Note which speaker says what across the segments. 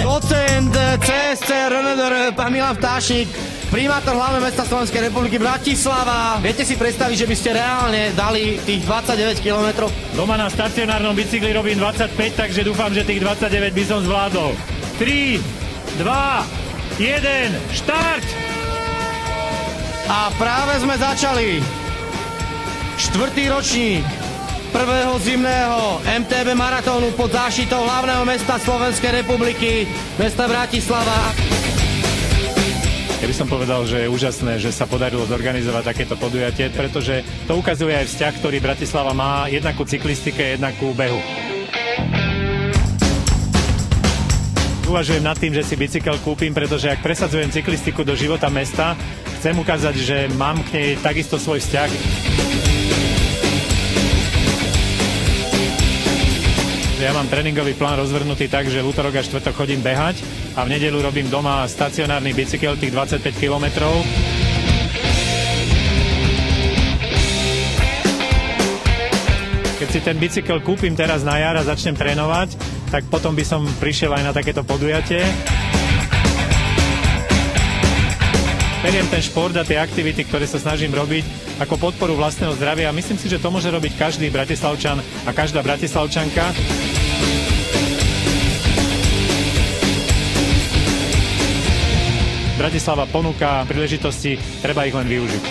Speaker 1: Docent CSC RNDR, pán Milan Vtášnik, primátor hlavného mesta Slovenskej republiky Bratislava. Viete si predstaviť, že by ste reálne dali tých 29 kilometrov?
Speaker 2: Doma na stacionárnom bicykli robím 25, takže dúfam, že tých 29 by som zvládol. 3, 2, 1, štart!
Speaker 1: A práve sme začali. 4. ročník prvého zimného MTB maratónu pod záštitou hlavného mesta Slovenskej republiky, mesta Bratislava.
Speaker 2: Ja by som povedal, že je úžasné, že sa podarilo zorganizovať takéto podujatie, pretože to ukazuje aj vzťah, ktorý Bratislava má jednak ku cyklistike, jednak ku behu. Uvažujem nad tým, že si bicykel kúpim, pretože ak presadzujem cyklistiku do života mesta, chcem ukázať, že mám k nej takisto svoj vzťah. Ja mám tréningový plán rozvrhnutý tak, že v útorok a štvrtok chodím behať a v nedeľu robím doma stacionárny bicykel tých 25 kilometrov. Keď si ten bicykel kúpim teraz na jar a začnem trénovať, tak potom by som prišiel aj na takéto podujatie. Beriem ten šport a tie aktivity, ktoré sa snažím robiť, ako podporu vlastného zdravia a myslím si, že to môže robiť každý Bratislavčan a každá Bratislavčanka. Bratislava ponúka príležitosti, treba ich len využiť.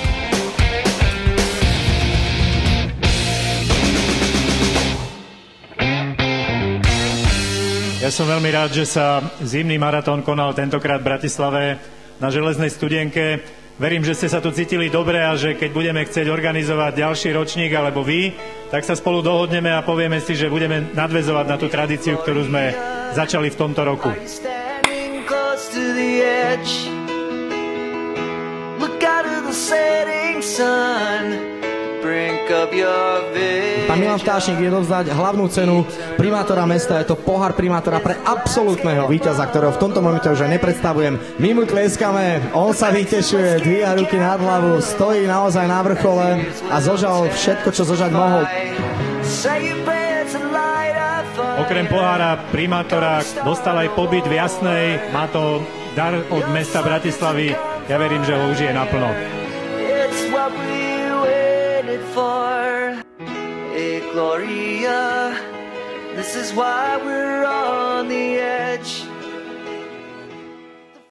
Speaker 2: Ja som veľmi rád, že sa zimný maratón konal tentokrát v Bratislave na Železnej studienke. Verím, že ste sa tu cítili dobre a že keď budeme chcieť organizovať ďalší ročník alebo vy, tak sa spolu dohodneme a povieme si, že budeme nadväzovať na tú tradíciu, ktorú sme začali v tomto roku.
Speaker 1: Pán Milan Vtášnik vie dovzdať hlavnú cenu primátora mesta. Je to pohár primátora pre absolútneho víťaza, ktorého v tomto momente už aj nepredstavujem. My mu tlieskame, on sa vytešuje, dvíha ruky nad hlavu, stojí naozaj na vrchole a zožal všetko, čo zožať mohol.
Speaker 2: Okrem pohára primátora dostal aj pobyt v Jasnej. Má to dar od mesta Bratislavy. Ja verím, že ho užije naplno. For a Gloria, this is why we're on the edge.